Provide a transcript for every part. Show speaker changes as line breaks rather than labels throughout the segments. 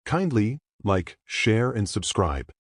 Kindly like, share and subscribe.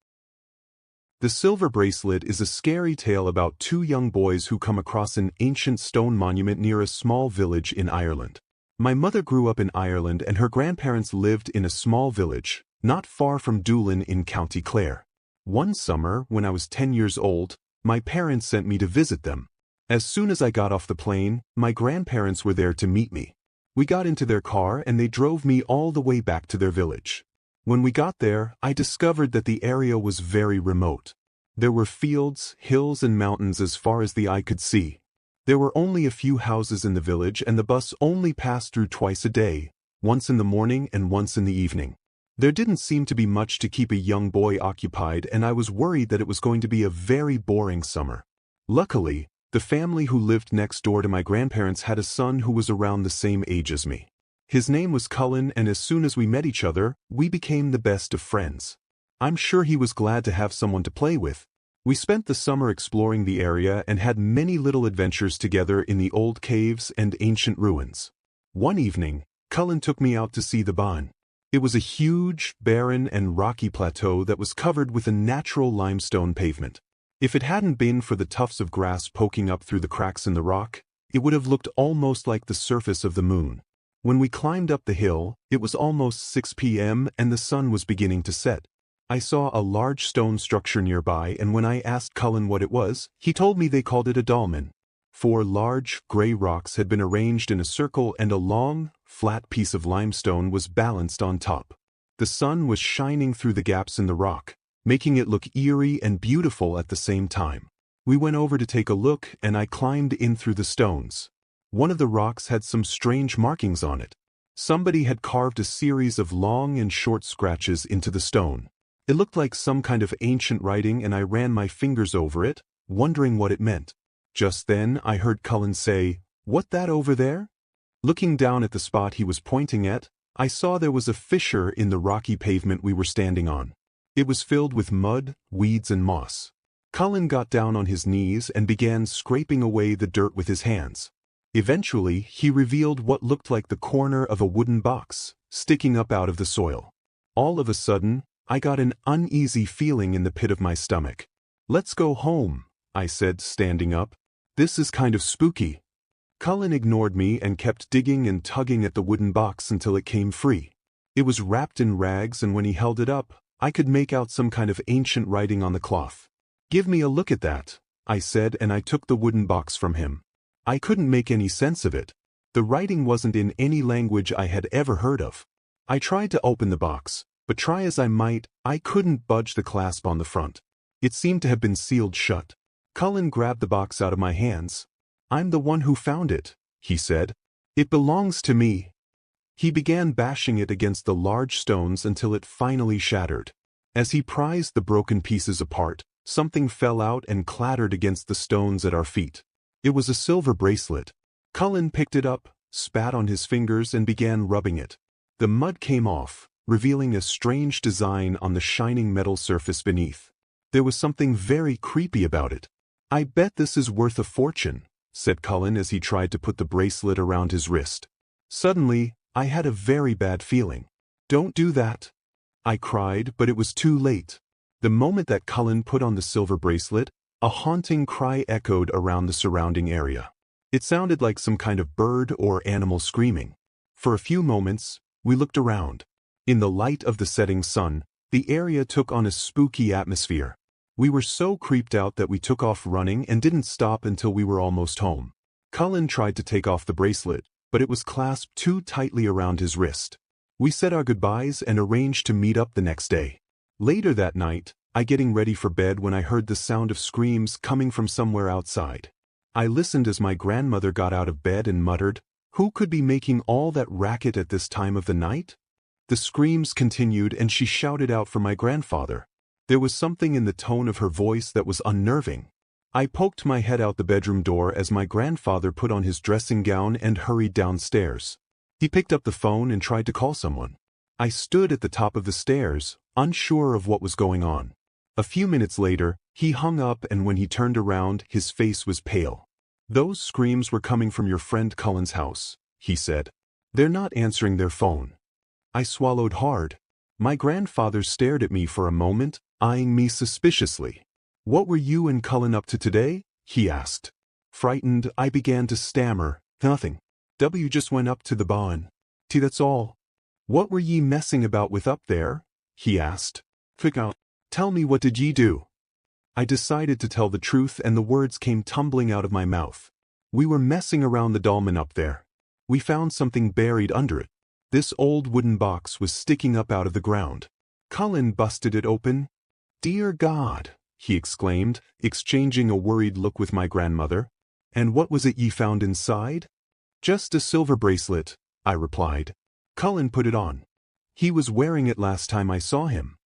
The Silver Bracelet is a scary tale about two young boys who come across an ancient stone monument near a small village in Ireland. My mother grew up in Ireland and her grandparents lived in a small village, not far from Doolin in County Clare. One summer, when I was 10 years old, my parents sent me to visit them. As soon as I got off the plane, my grandparents were there to meet me. We got into their car and they drove me all the way back to their village. When we got there, I discovered that the area was very remote. There were fields, hills and mountains as far as the eye could see. There were only a few houses in the village and the bus only passed through twice a day, once in the morning and once in the evening. There didn't seem to be much to keep a young boy occupied and I was worried that it was going to be a very boring summer. Luckily, the family who lived next door to my grandparents had a son who was around the same age as me. His name was Cullen and as soon as we met each other, we became the best of friends. I'm sure he was glad to have someone to play with. We spent the summer exploring the area and had many little adventures together in the old caves and ancient ruins. One evening, Cullen took me out to see the Ban. It was a huge, barren and rocky plateau that was covered with a natural limestone pavement. If it hadn't been for the tufts of grass poking up through the cracks in the rock, it would have looked almost like the surface of the moon. When we climbed up the hill, it was almost 6 p.m. and the sun was beginning to set. I saw a large stone structure nearby and when I asked Cullen what it was, he told me they called it a dolmen. 4 large, gray rocks had been arranged in a circle and a long, flat piece of limestone was balanced on top. The sun was shining through the gaps in the rock, making it look eerie and beautiful at the same time. We went over to take a look and I climbed in through the stones. One of the rocks had some strange markings on it. Somebody had carved a series of long and short scratches into the stone. It looked like some kind of ancient writing and I ran my fingers over it, wondering what it meant. Just then I heard Cullen say, "What that over there?" Looking down at the spot he was pointing at, I saw there was a fissure in the rocky pavement we were standing on. It was filled with mud, weeds and moss. Cullen got down on his knees and began scraping away the dirt with his hands. Eventually, he revealed what looked like the corner of a wooden box, sticking up out of the soil. All of a sudden, I got an uneasy feeling in the pit of my stomach. "Let's go home," I said, standing up. "This is kind of spooky." Cullen ignored me and kept digging and tugging at the wooden box until it came free. It was wrapped in rags and when he held it up, I could make out some kind of ancient writing on the cloth. "Give me a look at that," I said and I took the wooden box from him. I couldn't make any sense of it. The writing wasn't in any language I had ever heard of. I tried to open the box, but try as I might, I couldn't budge the clasp on the front. It seemed to have been sealed shut. Cullen grabbed the box out of my hands. "I'm the one who found it," he said. "It belongs to me." He began bashing it against the large stones until it finally shattered. As he prized the broken pieces apart, something fell out and clattered against the stones at our feet. It was a silver bracelet. Cullen picked it up, spat on his fingers and began rubbing it. The mud came off, revealing a strange design on the shining metal surface beneath. There was something very creepy about it. "I bet this is worth a fortune," said Cullen as he tried to put the bracelet around his wrist. Suddenly, I had a very bad feeling. "Don't do that," I cried, but it was too late. The moment that Cullen put on the silver bracelet, a haunting cry echoed around the surrounding area. It sounded like some kind of bird or animal screaming. For a few moments, we looked around. In the light of the setting sun, the area took on a spooky atmosphere. We were so creeped out that we took off running and didn't stop until we were almost home. Cullen tried to take off the bracelet, but it was clasped too tightly around his wrist. We said our goodbyes and arranged to meet up the next day. Later that night, I getting ready for bed when I heard the sound of screams coming from somewhere outside. I listened as my grandmother got out of bed and muttered, "Who could be making all that racket at this time of the night?" The screams continued and she shouted out for my grandfather. There was something in the tone of her voice that was unnerving. I poked my head out the bedroom door as my grandfather put on his dressing gown and hurried downstairs. He picked up the phone and tried to call someone. I stood at the top of the stairs, unsure of what was going on. A few minutes later, he hung up and when he turned around, his face was pale. "Those screams were coming from your friend Cullen's house," he said. "They're not answering their phone." I swallowed hard. My grandfather stared at me for a moment, eyeing me suspiciously. "What were you and Cullen up to today?" he asked. Frightened, I began to stammer. "Nothing. W just went up to the barn. That's all." "What were ye messing about with up there?" he asked. "Tell me, what did ye do?" I decided to tell the truth, and the words came tumbling out of my mouth. "We were messing around the dolmen up there. We found something buried under it. This old wooden box was sticking up out of the ground. Cullen busted it open." "Dear God!" he exclaimed, exchanging a worried look with my grandmother. "And what was it ye found inside?" "Just a silver bracelet," I replied. "Cullen put it on. He was wearing it last time I saw him."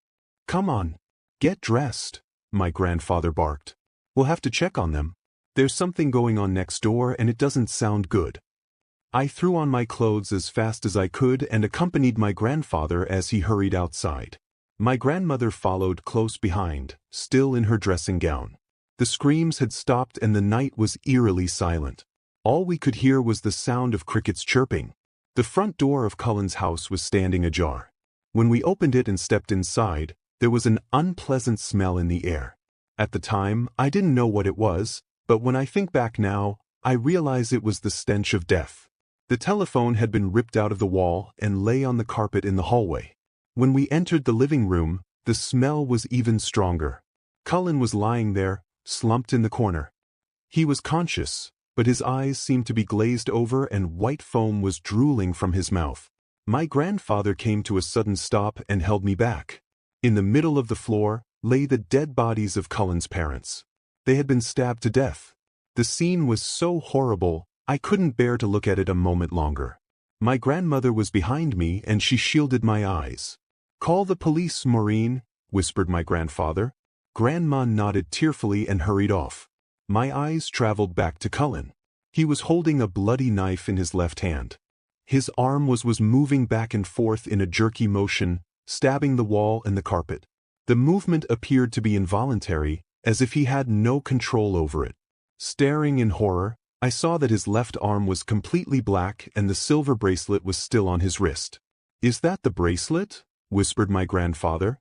"Come on. Get dressed," my grandfather barked. "We'll have to check on them. There's something going on next door and it doesn't sound good." I threw on my clothes as fast as I could and accompanied my grandfather as he hurried outside. My grandmother followed close behind, still in her dressing gown. The screams had stopped and the night was eerily silent. All we could hear was the sound of crickets chirping. The front door of Cullen's house was standing ajar. When we opened it and stepped inside, there was an unpleasant smell in the air. At the time, I didn't know what it was, but when I think back now, I realize it was the stench of death. The telephone had been ripped out of the wall and lay on the carpet in the hallway. When we entered the living room, the smell was even stronger. Cullen was lying there, slumped in the corner. He was conscious, but his eyes seemed to be glazed over and white foam was drooling from his mouth. My grandfather came to a sudden stop and held me back. In the middle of the floor lay the dead bodies of Cullen's parents. They had been stabbed to death. The scene was so horrible, I couldn't bear to look at it a moment longer. My grandmother was behind me and she shielded my eyes. "Call the police, Maureen," whispered my grandfather. Grandma nodded tearfully and hurried off. My eyes traveled back to Cullen. He was holding a bloody knife in his left hand. His arm was moving back and forth in a jerky motion, stabbing the wall and the carpet. The movement appeared to be involuntary, as if he had no control over it. Staring in horror, I saw that his left arm was completely black and the silver bracelet was still on his wrist. "Is that the bracelet?" whispered my grandfather.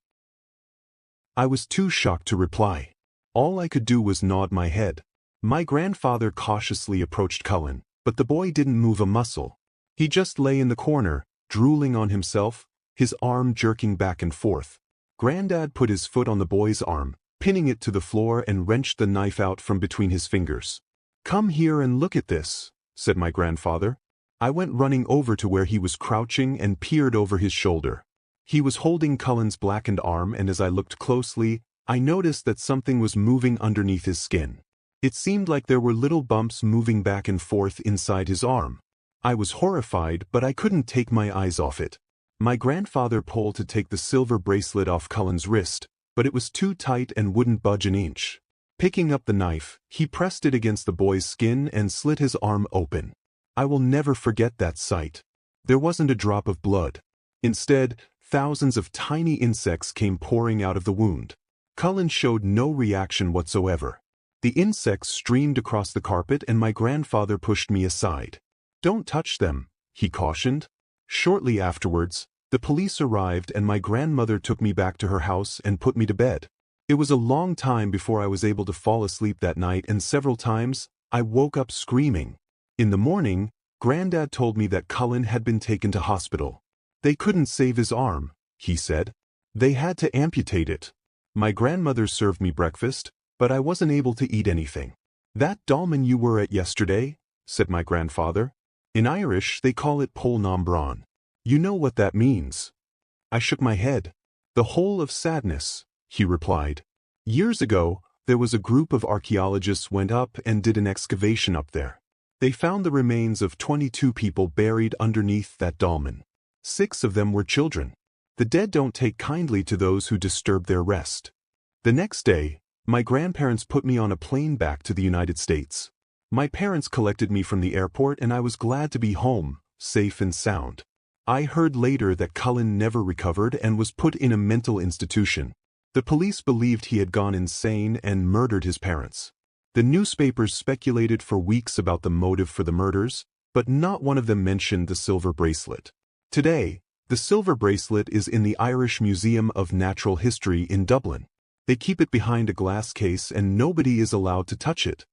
I was too shocked to reply. All I could do was nod my head. My grandfather cautiously approached Cullen, but the boy didn't move a muscle. He just lay in the corner, drooling on himself, his arm jerking back and forth. Granddad put his foot on the boy's arm, pinning it to the floor, and wrenched the knife out from between his fingers. "Come here and look at this," said my grandfather. I went running over to where he was crouching and peered over his shoulder. He was holding Cullen's blackened arm, and as I looked closely, I noticed that something was moving underneath his skin. It seemed like there were little bumps moving back and forth inside his arm. I was horrified, but I couldn't take my eyes off it. My grandfather pulled to take the silver bracelet off Cullen's wrist, but it was too tight and wouldn't budge an inch. Picking up the knife, he pressed it against the boy's skin and slit his arm open. I will never forget that sight. There wasn't a drop of blood. Instead, thousands of tiny insects came pouring out of the wound. Cullen showed no reaction whatsoever. The insects streamed across the carpet and my grandfather pushed me aside. "Don't touch them," he cautioned. Shortly afterwards, the police arrived and my grandmother took me back to her house and put me to bed. It was a long time before I was able to fall asleep that night, and several times, I woke up screaming. In the morning, Granddad told me that Cullen had been taken to hospital. "They couldn't save his arm," he said. "They had to amputate it." My grandmother served me breakfast, but I wasn't able to eat anything. "That dolmen you were at yesterday," said my grandfather. "In Irish, they call it Pol Nam Bran. You know what that means?" I shook my head. "The hole of sadness," he replied. "Years ago, there was a group of archaeologists went up and did an excavation up there. They found the remains of 22 people buried underneath that dolmen. 6 of them were children. The dead don't take kindly to those who disturb their rest. The next day, my grandparents put me on a plane back to the United States. My parents collected me from the airport and I was glad to be home, safe and sound. I heard later that Cullen never recovered and was put in a mental institution. The police believed he had gone insane and murdered his parents. The newspapers speculated for weeks about the motive for the murders, but not one of them mentioned the silver bracelet. Today, The silver bracelet is in the Irish Museum of Natural History in Dublin. They keep it behind a glass case and nobody is allowed to touch it.